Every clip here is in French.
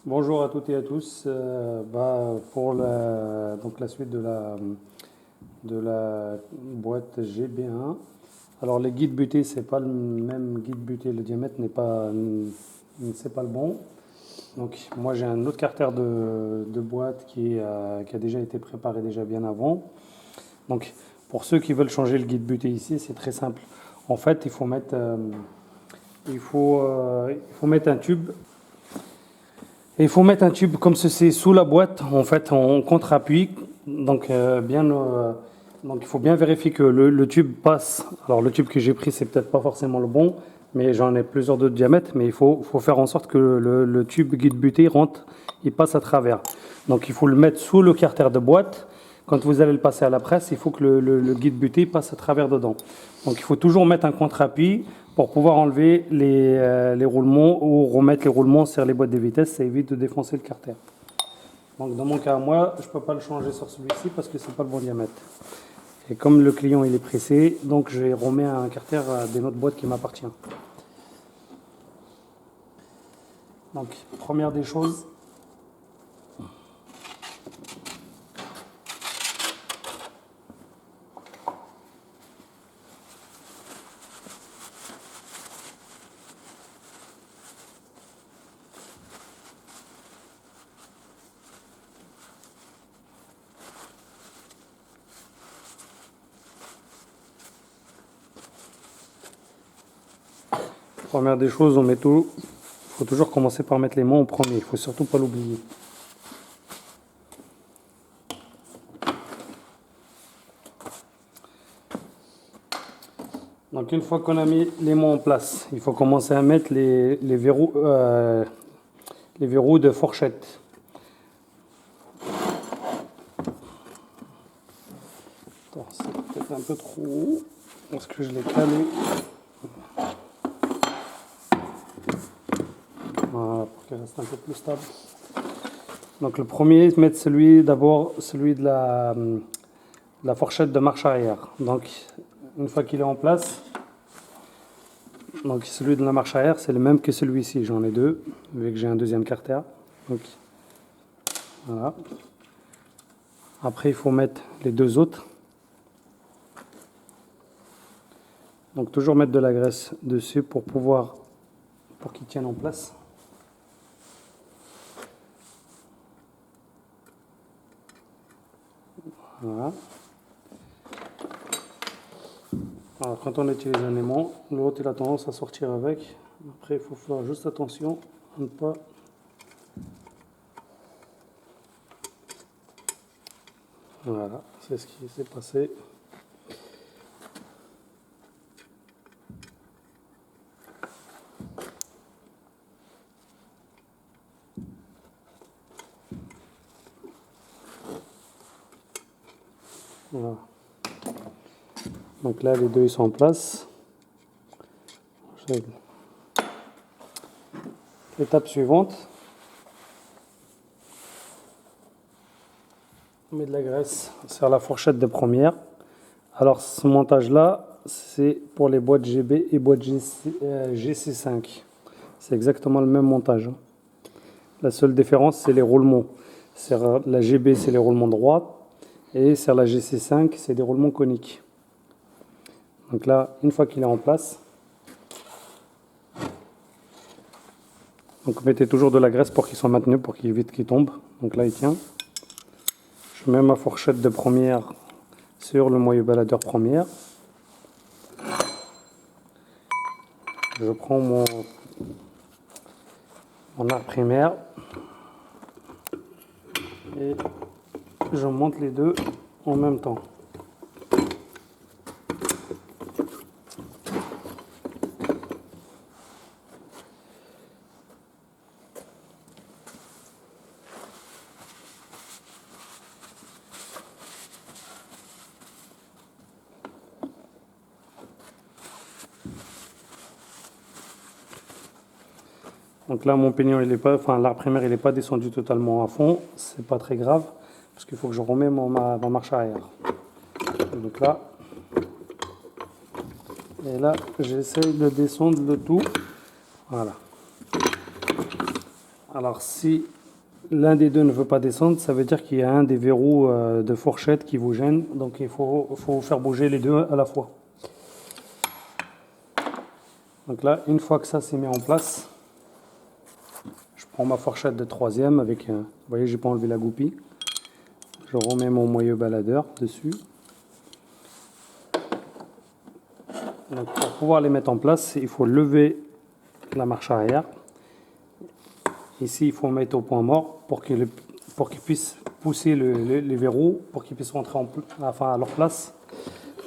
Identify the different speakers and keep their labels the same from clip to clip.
Speaker 1: Bonjour à toutes et à tous. Pour la suite de la boîte GB1. Alors les guides butés, c'est pas le même guide buté, le diamètre c'est pas le bon. Donc moi j'ai un autre carter de boîte qui a déjà été préparé déjà bien avant. Donc pour ceux qui veulent changer le guide buté ici, c'est très simple. En fait, il faut mettre un tube. Et il faut mettre un tube comme ceci sous la boîte, en fait, en contre-appui. Donc il faut bien vérifier que le tube passe. Alors le tube que j'ai pris, c'est peut-être pas forcément le bon, mais j'en ai plusieurs de diamètre. Mais il faut faire en sorte que le tube guide buté rentre, il passe à travers. Donc il faut le mettre sous le carter de boîte. Quand vous allez le passer à la presse, il faut que le guide buté passe à travers dedans. Donc il faut toujours mettre un contre-appui pour pouvoir enlever les roulements ou remettre les roulements sur les boîtes de vitesse. Ça évite de défoncer le carter. Donc dans mon cas, moi, je ne peux pas le changer sur celui-ci parce que ce n'est pas le bon diamètre. Et comme le client il est pressé, donc je remets un carter d'une autre boîte qui m'appartient. Donc première des choses, il faut toujours commencer par mettre les mains en premier. Il ne faut surtout pas l'oublier. Donc une fois qu'on a mis les mains en place, il faut commencer à mettre les verrous de fourchette. Attends, c'est peut-être un peu trop haut parce que je l'ai calé. Voilà, pour qu'il reste un peu plus stable. Donc le premier, mettre celui de la fourchette de marche arrière. Donc une fois qu'il est en place, donc celui de la marche arrière, c'est le même que celui-ci. J'en ai deux, vu que j'ai un deuxième carter. Donc voilà. Après, il faut mettre les deux autres. Donc toujours mettre de la graisse dessus pour qu'ils tiennent en place. Voilà. Alors, quand on utilise un aimant, l'autre il a tendance à sortir avec. Après, il faut faire juste attention à ne pas. Voilà, c'est ce qui s'est passé. Voilà. Donc là, les deux ils sont en place. Étape suivante. On met de la graisse sur la fourchette de première. Alors ce montage-là, c'est pour les boîtes GB et boîtes GC5. C'est exactement le même montage. La seule différence, c'est les roulements. Sur la GB, c'est les roulements droits. Et sur la GC5, c'est des roulements coniques. Donc là, une fois qu'il est en place, donc mettez toujours de la graisse pour qu'il soit maintenu, pour qu'il évite qu'il tombe. Donc là, il tient. Je mets ma fourchette de première sur le moyeu baladeur première. Je prends mon arc primaire et je monte les deux en même temps. Donc là, mon pignon, l'arc primaire, il n'est pas descendu totalement à fond. C'est pas très grave, parce qu'il faut que je remets ma marche arrière. Donc là, et là, j'essaye de descendre le tout. Voilà. Alors si l'un des deux ne veut pas descendre, ça veut dire qu'il y a un des verrous de fourchette qui vous gêne. Donc il faut faire bouger les deux à la fois. Donc là, une fois que ça s'est mis en place, je prends ma fourchette de troisième avec, vous voyez, j'ai pas enlevé la goupille. Je remets mon moyeu baladeur dessus. Donc pour pouvoir les mettre en place, il faut lever la marche arrière. Ici, il faut mettre au point mort pour qu'ils puissent pousser les verrous, pour qu'ils puissent rentrer à leur place.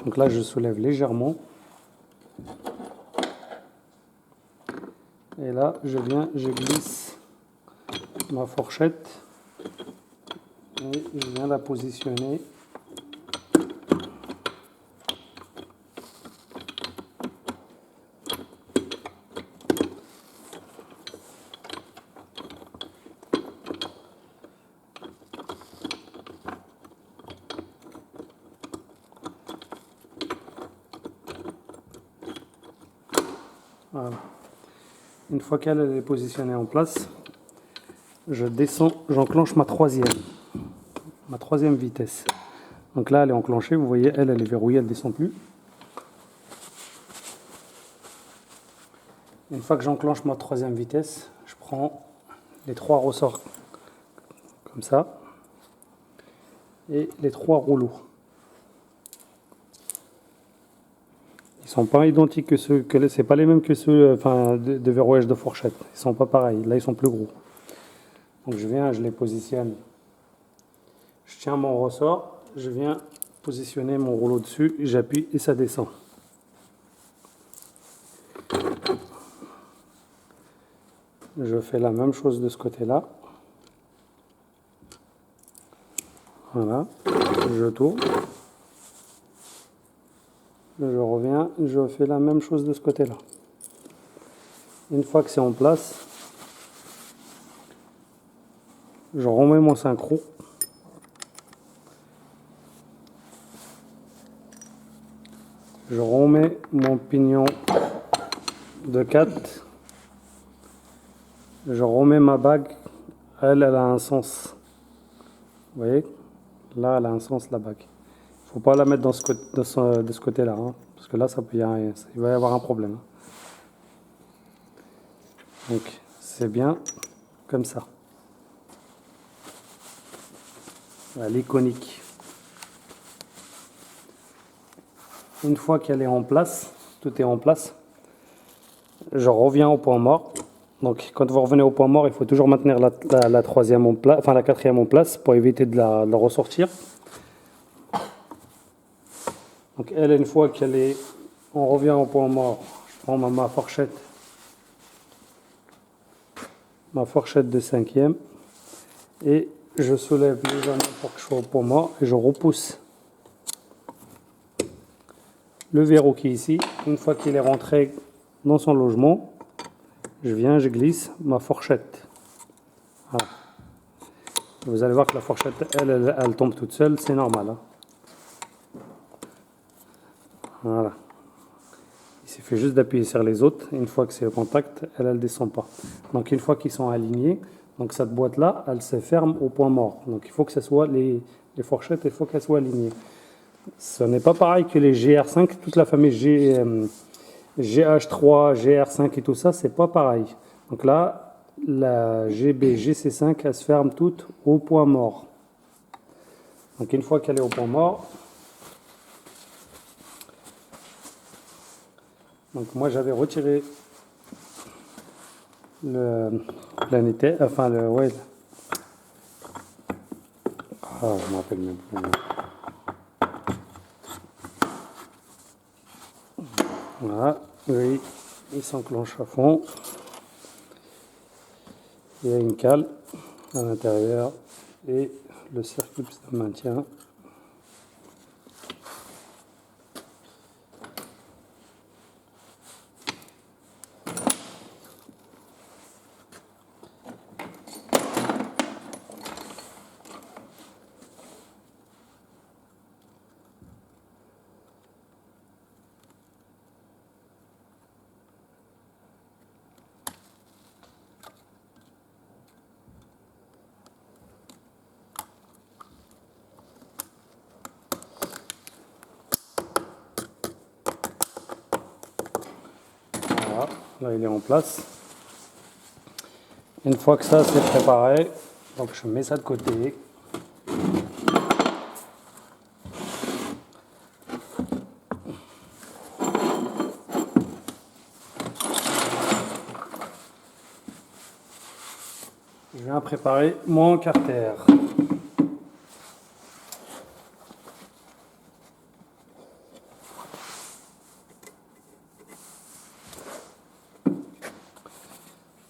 Speaker 1: Donc là, je soulève légèrement. Et là, je glisse ma fourchette et je viens la positionner. Voilà. Une fois qu'elle est positionnée en place, je descends, j'enclenche ma troisième vitesse. Donc là, elle est enclenchée, vous voyez, elle est verrouillée, elle ne descend plus. Une fois que j'enclenche ma troisième vitesse, je prends les 3 ressorts comme ça et les 3 rouleaux. Ils sont pas identiques c'est pas les mêmes que ceux de verrouillage de fourchette. Ils sont pas pareils. Là, ils sont plus gros. Donc je viens, je les positionne. Je tiens mon ressort, je viens positionner mon rouleau dessus, j'appuie et ça descend. Je fais la même chose de ce côté-là. Voilà. Je tourne. Je reviens, je fais la même chose de ce côté-là. Une fois que c'est en place, je remets mon synchro. Je remets mon pignon de 4. Je remets ma bague. Elle a un sens. Vous voyez? Là, elle a un sens, la bague. Il ne faut pas la mettre de ce côté-là, hein, parce que là, il va y avoir un problème. Donc, c'est bien comme ça. L'iconique. Une fois qu'elle est en place, tout est en place, je reviens au point mort. Donc, quand vous revenez au point mort, il faut toujours maintenir la troisième en place, enfin la quatrième en place pour éviter de la ressortir. Donc, elle, une fois on revient au point mort, je prends ma fourchette de cinquième et je soulève légèrement pour que je sois au point mort et je repousse le verrou qui est ici. Une fois qu'il est rentré dans son logement, je glisse ma fourchette. Voilà. Vous allez voir que la fourchette, elle tombe toute seule, c'est normal. Hein. Voilà. Il suffit juste d'appuyer sur les autres. Une fois que c'est au contact, elle ne descend pas. Donc une fois qu'ils sont alignés, donc cette boîte-là, elle se ferme au point mort. Donc il faut que ce soit les fourchettes, il faut qu'elles soient alignées. Ce n'est pas pareil que les GR5, toute la famille GH3, GR5 et tout ça, c'est pas pareil. Donc là, la GB, GC5, elle se ferme toute au point mort. Donc une fois qu'elle est au point mort, donc moi j'avais retiré le planétaire, enfin le, ouais. Ah, je me rappelle même plus. Voilà, oui, il s'enclenche à fond. Il y a une cale à l'intérieur et le circuit de maintien. Là, il est en place. Une fois que ça c'est préparé, donc je mets ça de côté. Je viens préparer mon carter.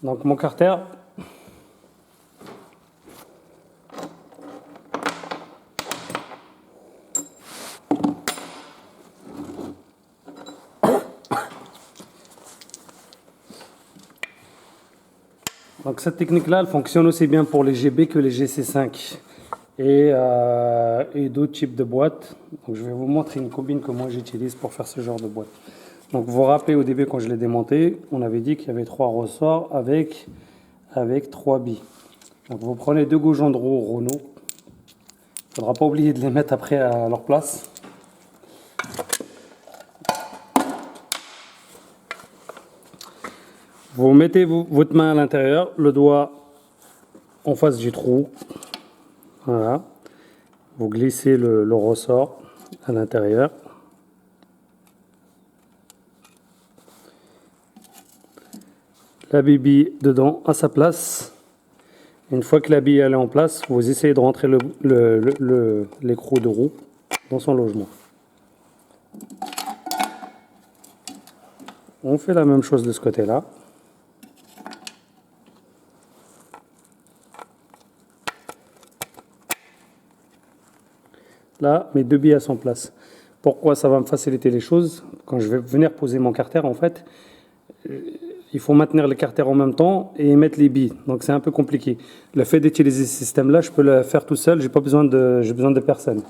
Speaker 1: Donc mon carter, donc cette technique-là, elle fonctionne aussi bien pour les GB que les GC5 et d'autres types de boîtes. Donc je vais vous montrer une combine que moi j'utilise pour faire ce genre de boîte. Donc vous vous rappelez au début quand je l'ai démonté, on avait dit qu'il y avait 3 ressorts avec 3 billes. Donc vous prenez 2 goujons de roue Renault. Il ne faudra pas oublier de les mettre après à leur place. Vous mettez votre main à l'intérieur, le doigt en face du trou. Voilà. Vous glissez le ressort à l'intérieur. La bille dedans à sa place. Une fois que la bille est en place, vous essayez de rentrer l'écrou de roue dans son logement. On fait la même chose de ce côté-là. Là, mes 2 billes à son place. Pourquoi ça va me faciliter les choses? Quand je vais venir poser mon carter, en fait, il faut maintenir le carter en même temps et mettre les billes. Donc c'est un peu compliqué. Le fait d'utiliser ce système-là, je peux le faire tout seul. J'ai besoin de personne.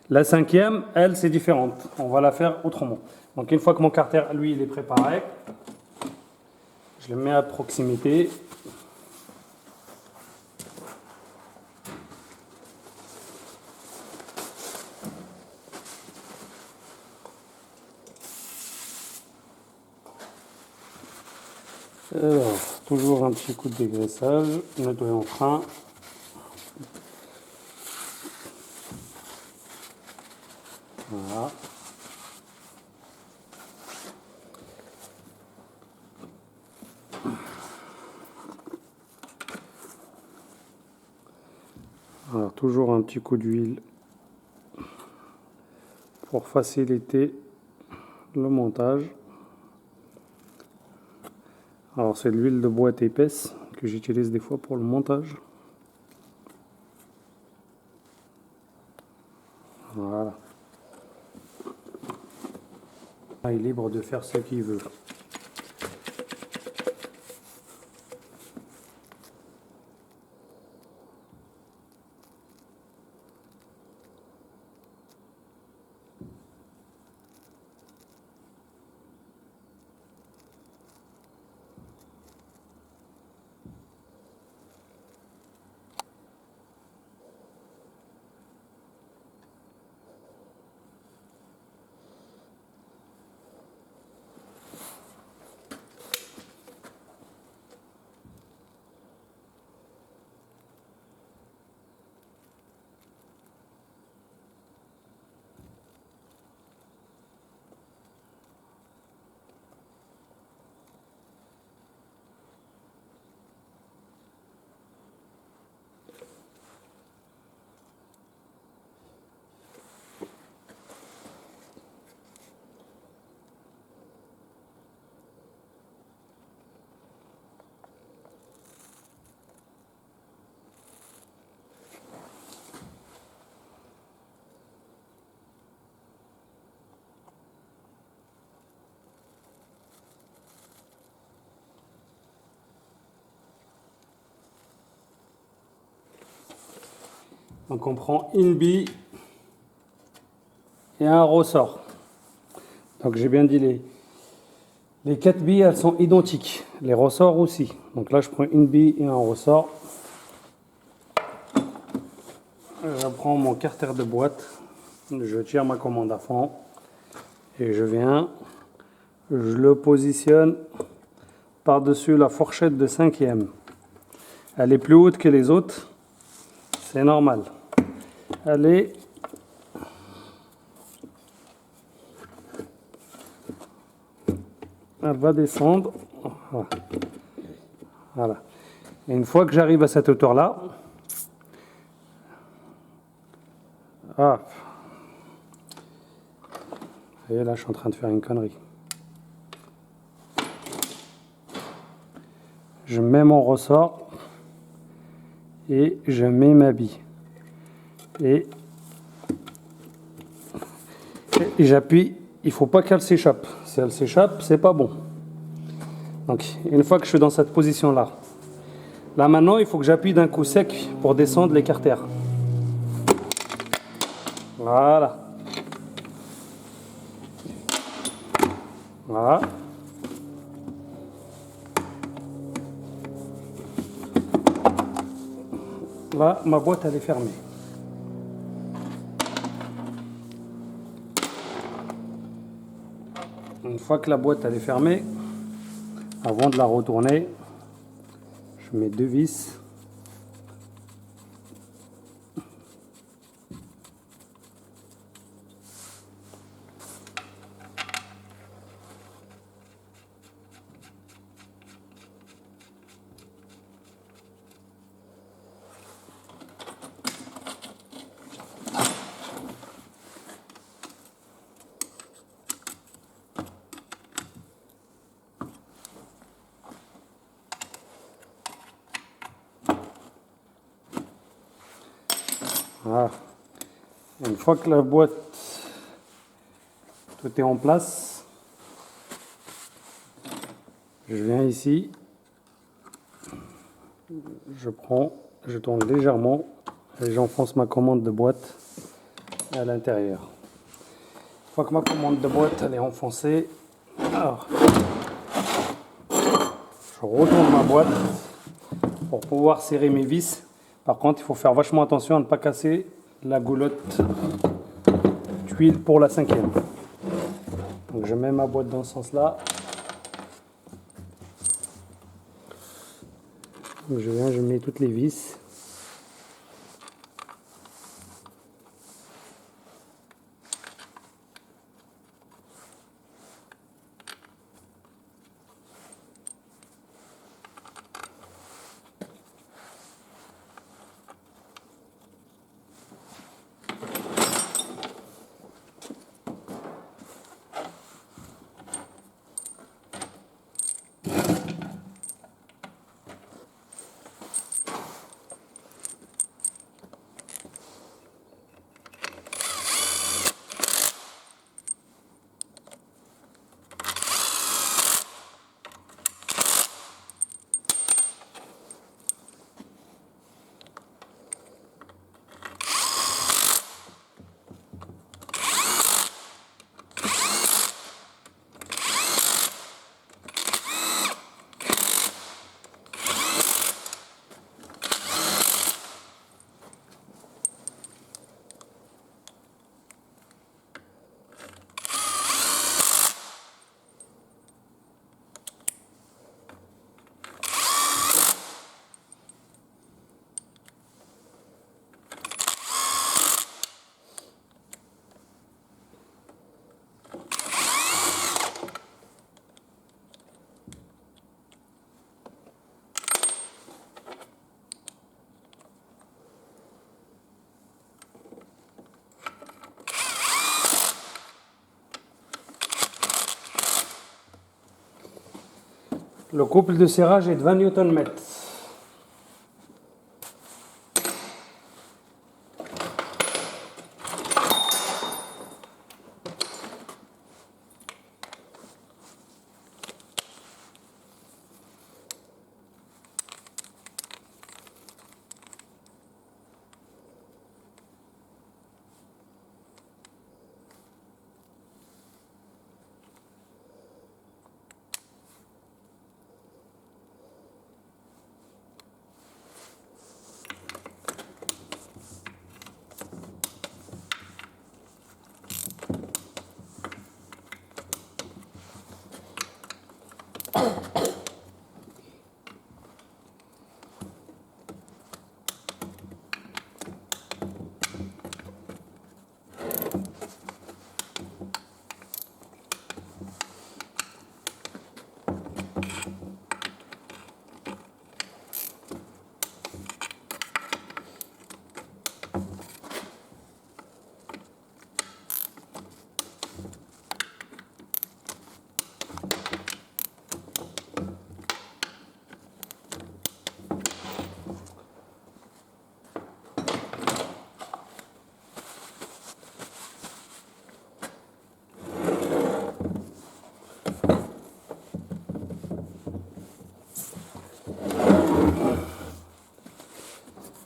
Speaker 1: La 5e, elle, c'est différente. On va la faire autrement. Donc une fois que mon carter, lui, il est préparé, je le mets à proximité. Alors, toujours un petit coup de dégraissage, nettoyant frein. Voilà. Alors, toujours un petit coup d'huile pour faciliter le montage. Alors c'est de l'huile de boîte épaisse que j'utilise des fois pour le montage. Voilà. Il est libre de faire ce qu'il veut. Donc on prend une bille et un ressort. Donc j'ai bien dit les 4 billes, elles sont identiques. Les ressorts aussi. Donc là je prends une bille et un ressort. Je prends mon carter de boîte. Je tire ma commande à fond. Et je viens Je le positionne par-dessus la fourchette de cinquième. Elle est plus haute que les autres, c'est normal. Allez. Elle va descendre. Voilà. Et une fois que j'arrive à cette hauteur-là, et là, je suis en train de faire une connerie. Je mets mon ressort et je mets ma bille. Et j'appuie. Il ne faut pas qu'elle s'échappe. Si elle s'échappe, c'est pas bon. Donc, une fois que je suis dans cette position-là, là maintenant, il faut que j'appuie d'un coup sec pour descendre l'écartère. Voilà. Voilà. Là, ma boîte, elle est fermée. Une fois que la boîte, elle est fermée, avant de la retourner, je mets 2 vis. Voilà. Une fois que la boîte, tout est en place, je viens ici, je prends, je tourne légèrement et j'enfonce ma commande de boîte à l'intérieur. Une fois que ma commande de boîte elle est enfoncée, alors, je retourne ma boîte pour pouvoir serrer mes vis. Par contre, il faut faire vachement attention à ne pas casser la goulotte d'huile pour la cinquième. Donc je mets ma boîte dans ce sens-là. Je viens, je mets toutes les vis. Le couple de serrage est de 20 Nm.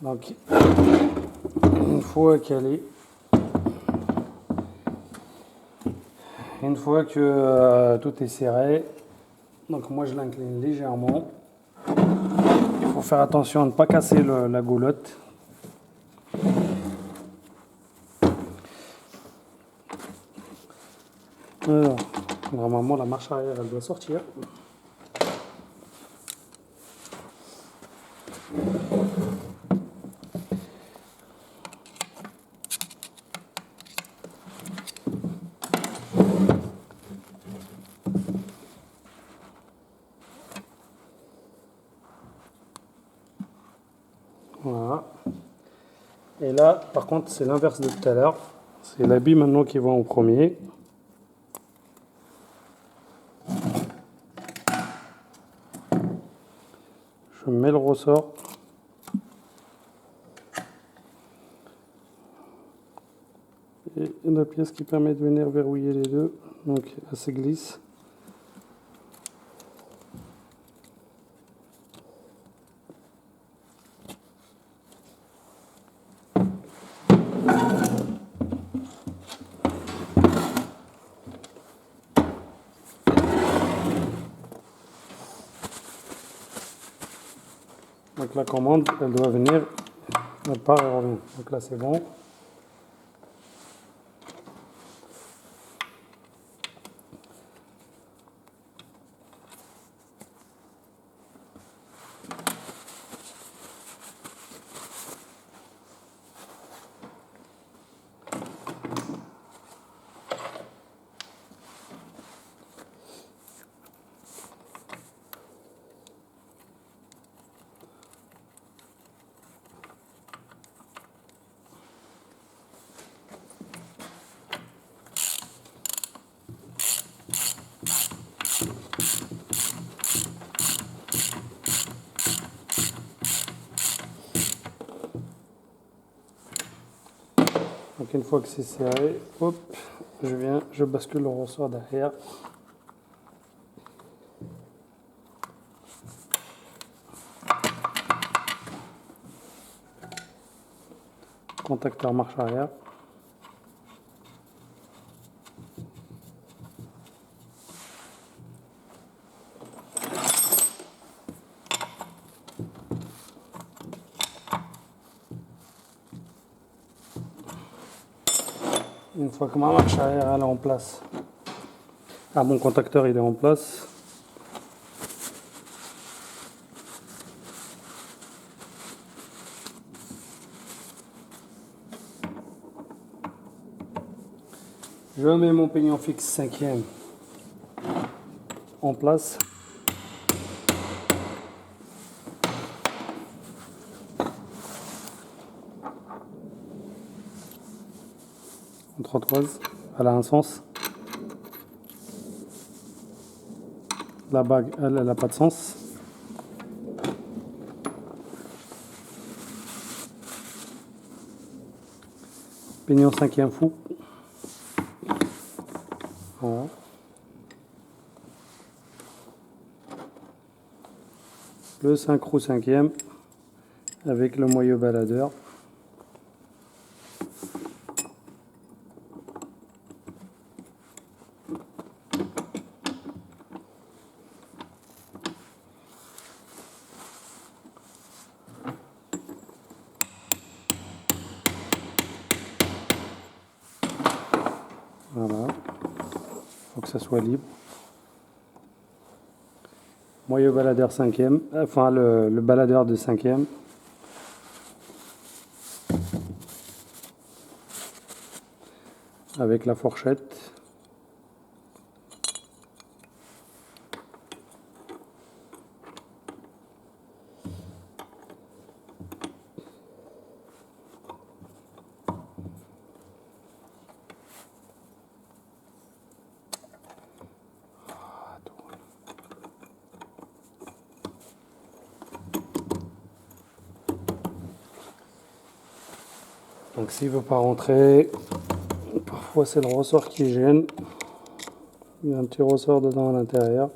Speaker 1: Donc, une fois que tout est serré, donc moi je l'incline légèrement. Il faut faire attention à ne pas casser la goulotte. Alors, normalement la marche arrière elle doit sortir. Voilà. Et là, par contre, c'est l'inverse de tout à l'heure. C'est l'habit maintenant qui va en premier. Je mets le ressort. Et la pièce qui permet de venir verrouiller les deux. Donc, elle se glisse. Donc la commande, elle doit venir, elle part et revient. Donc là c'est bon. Donc une fois que c'est serré, hop, je bascule le ressort derrière. Contacteur marche arrière. Une fois que ma marche arrière elle est en place, mon contacteur il est en place, je mets mon pignon fixe 5e en place. En trottoise, elle a un sens. La bague, elle n'a pas de sens. Pignon 5e fou. Voilà. Le synchro 5e avec le moyeu baladeur. Voilà, il faut que ça soit libre. Moyeu baladeur cinquième, enfin le baladeur de cinquième. Avec la fourchette. Donc s'il ne veut pas rentrer, parfois c'est le ressort qui gêne. Il y a un petit ressort dedans à l'intérieur.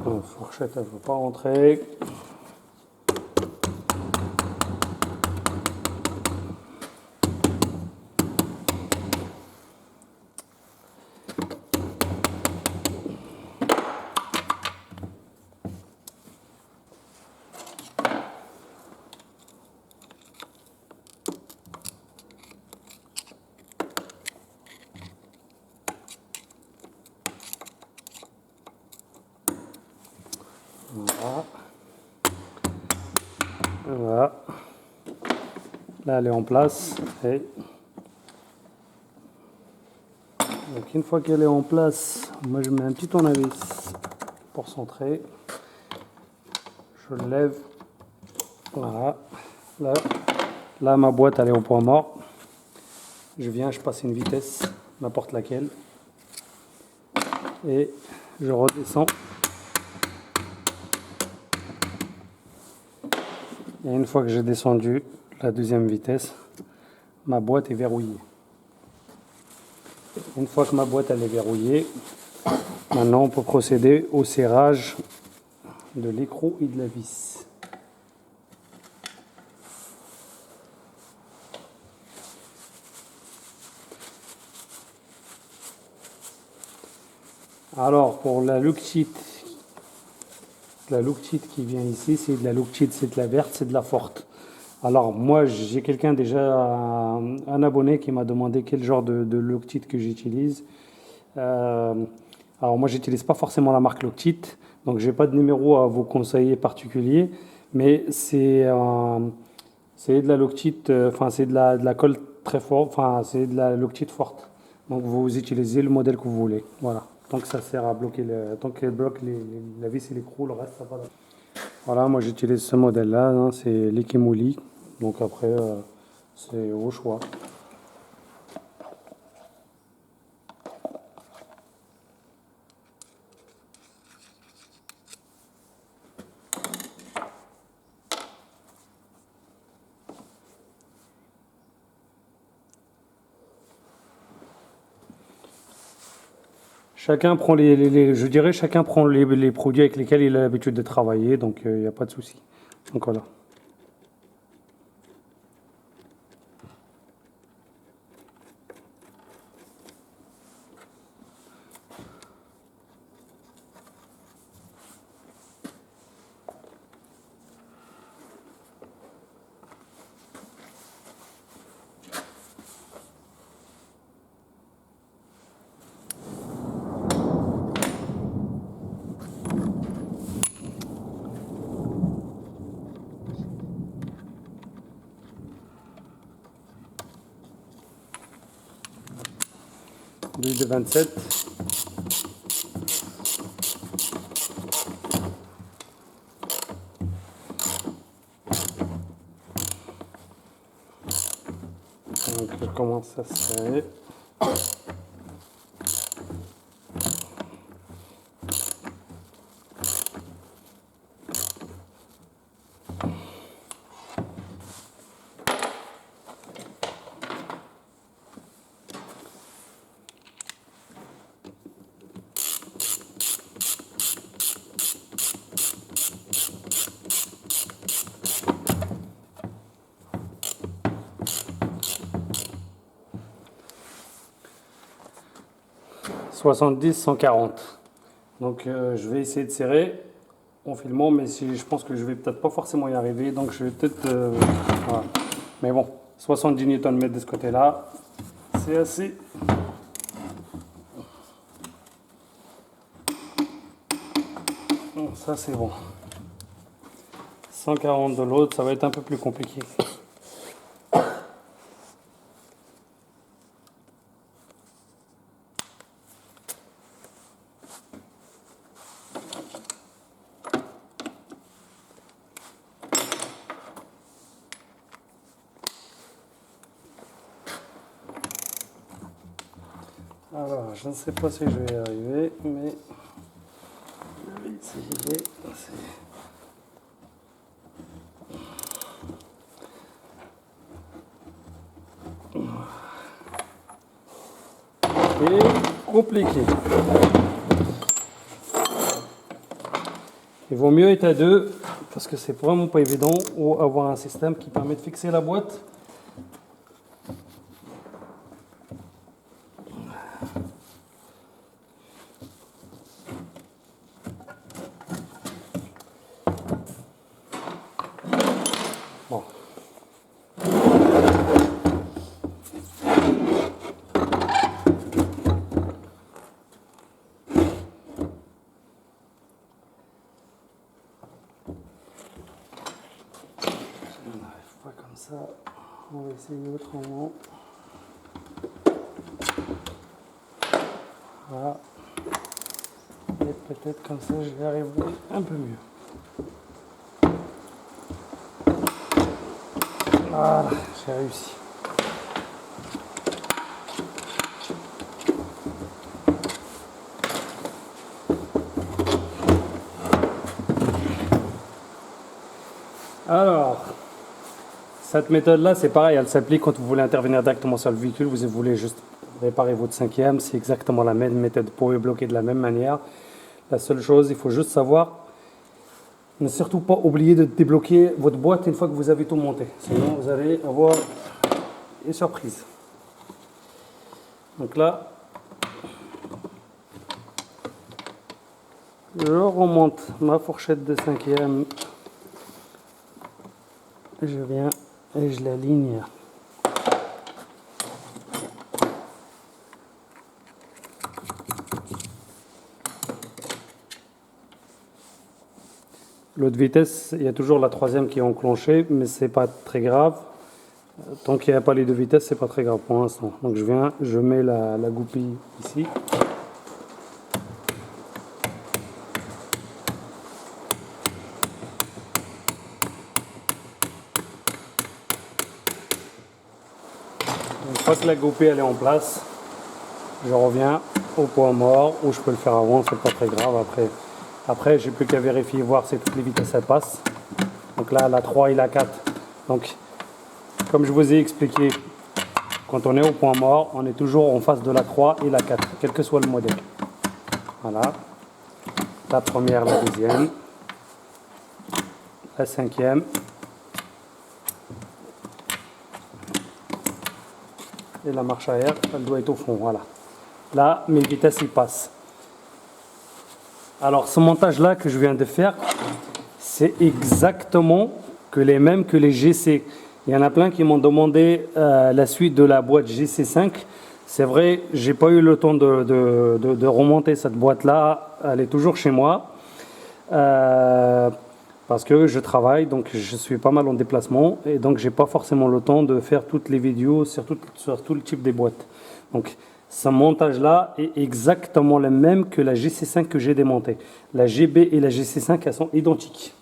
Speaker 1: La fourchette, elle ne veut pas rentrer. Voilà. Voilà. Là, elle est en place. Et donc, une fois qu'elle est en place, moi je mets un petit tournevis pour centrer. Je le lève. Voilà. Là, ma boîte, elle est au point mort. Je viens, je passe une vitesse, n'importe laquelle. Et je redescends. Et une fois que j'ai descendu la deuxième vitesse, ma boîte est verrouillée. Une fois que ma boîte elle est verrouillée, maintenant on peut procéder au serrage de l'écrou et de la vis. Alors pour la Lukchit qui vient ici, c'est de la Lukchit, c'est de la verte, c'est de la forte. Alors moi j'ai quelqu'un déjà, un abonné qui m'a demandé quel genre de Lukchit que j'utilise. Alors moi j'utilise pas forcément la marque Lukchit, donc j'ai pas de numéro à vous conseiller particulier, mais c'est de la Lukchit, enfin c'est de la colle très forte, enfin c'est de la Lukchit forte. Donc vous utilisez le modèle que vous voulez. Voilà. Donc ça sert à bloquer tant qu'elle bloque la vis et l'écrou, le reste ça va. Voilà, moi j'utilise ce modèle-là, hein, c'est l'Ikemuli. Donc après c'est au choix. Chacun prend je dirais chacun prend les produits avec lesquels il a l'habitude de travailler, donc il n'y a pas de souci. Donc voilà. L'huile de 27. Donc je commence à serrer. 70, 140. Donc je vais essayer de serrer en filmant, mais si, je pense que je vais peut-être pas forcément y arriver, donc je vais peut-être... voilà. Mais bon, 70 Nm de ce côté-là, c'est assez. Bon, ça c'est bon. 140 de l'autre, ça va être un peu plus compliqué. Alors, je ne sais pas si je vais y arriver, mais je vais essayer. C'est compliqué. Il vaut mieux être à deux parce que c'est vraiment pas évident ou avoir un système qui permet de fixer la boîte. Bon. On n'arrive pas comme ça. On va essayer autrement. Voilà. Et peut-être comme ça, je vais arriver un peu mieux. Voilà, j'ai réussi. Alors, cette méthode-là, c'est pareil, elle s'applique quand vous voulez intervenir directement sur le véhicule, vous voulez juste réparer votre cinquième, c'est exactement la même méthode, vous pouvez bloquer de la même manière. La seule chose, il faut juste savoir, ne surtout pas oublier de débloquer votre boîte une fois que vous avez tout monté, sinon vous allez avoir une surprise. Donc là, je remonte ma fourchette de cinquième, je viens et je l'aligne. L'autre vitesse, il y a toujours la troisième qui est enclenchée, mais c'est pas très grave. Tant qu'il n'y a pas les deux vitesses, c'est pas très grave pour l'instant. Donc je viens, je mets la goupille ici. Une fois que la goupille elle est en place, je reviens au point mort, ou je peux le faire avant, c'est pas très grave. Après j'ai plus qu'à vérifier, voir si toutes les vitesses elles passent. Donc là, la 3 et la 4. Donc, comme je vous ai expliqué, quand on est au point mort, on est toujours en face de la 3 et la 4, quel que soit le modèle. Voilà. La première, la deuxième, la cinquième. Et la marche arrière, elle doit être au fond. Voilà. Là, mes vitesses y passent. Alors, ce montage-là que je viens de faire, c'est exactement les mêmes que les GC. Il y en a plein qui m'ont demandé la suite de la boîte GC5. C'est vrai, j'ai pas eu le temps de remonter cette boîte-là. Elle est toujours chez moi. Parce que je travaille, donc je suis pas mal en déplacement. Et donc, j'ai pas forcément le temps de faire toutes les vidéos sur tout le type des boîtes. Donc, ce montage-là est exactement le même que la GC5 que j'ai démontée. La GB et la GC5, elles sont identiques.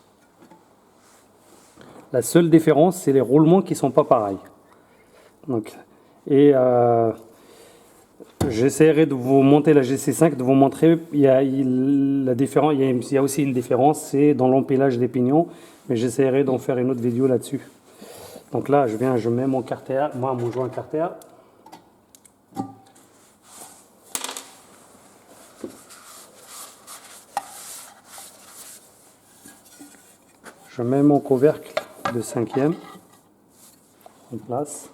Speaker 1: La seule différence, c'est les roulements qui ne sont pas pareils. Donc, et j'essaierai de vous monter la GC5, de vous montrer. Il y a aussi une différence, c'est dans l'empilage des pignons. Mais j'essaierai d'en faire une autre vidéo là-dessus. Donc là, je mets mon carter, mon joint carter. Je mets mon couvercle de cinquième en place.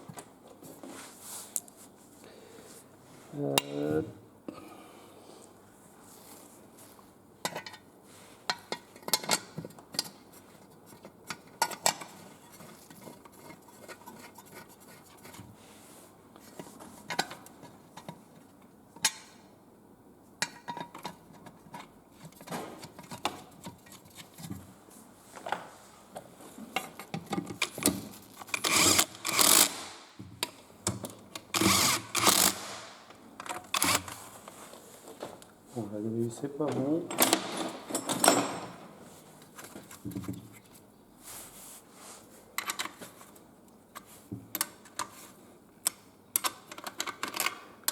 Speaker 1: attention, la grille, c'est pas bon.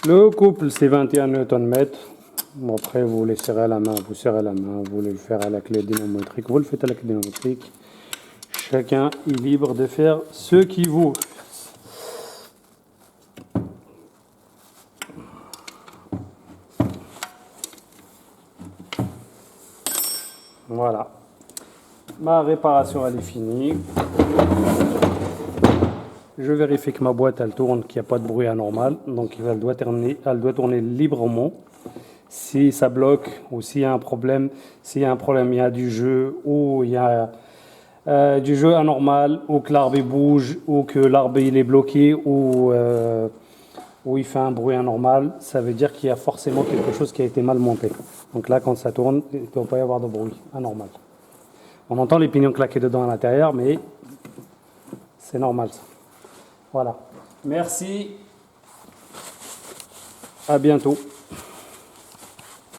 Speaker 1: Le couple, c'est 21 Nm. Bon, après, vous les serrez à la main, vous serrez à la main, vous voulez le faire à la clé dynamométrique, vous le faites à la clé dynamométrique. Chacun est libre de faire ce qu'il veut. Voilà. Ma réparation, elle est finie. Je vérifie que ma boîte, elle tourne, qu'il n'y a pas de bruit anormal. Donc, elle doit tourner librement. Si ça bloque ou s'il y a un problème, il y a du jeu ou il y a du jeu anormal ou que l'arbre bouge ou que l'arbre il est bloqué ou il fait un bruit anormal, ça veut dire qu'il y a forcément quelque chose qui a été mal monté. Donc là, quand ça tourne, il ne peut pas y avoir de bruit anormal. On entend les pignons claquer dedans à l'intérieur, mais c'est normal ça. Voilà. Merci. À bientôt.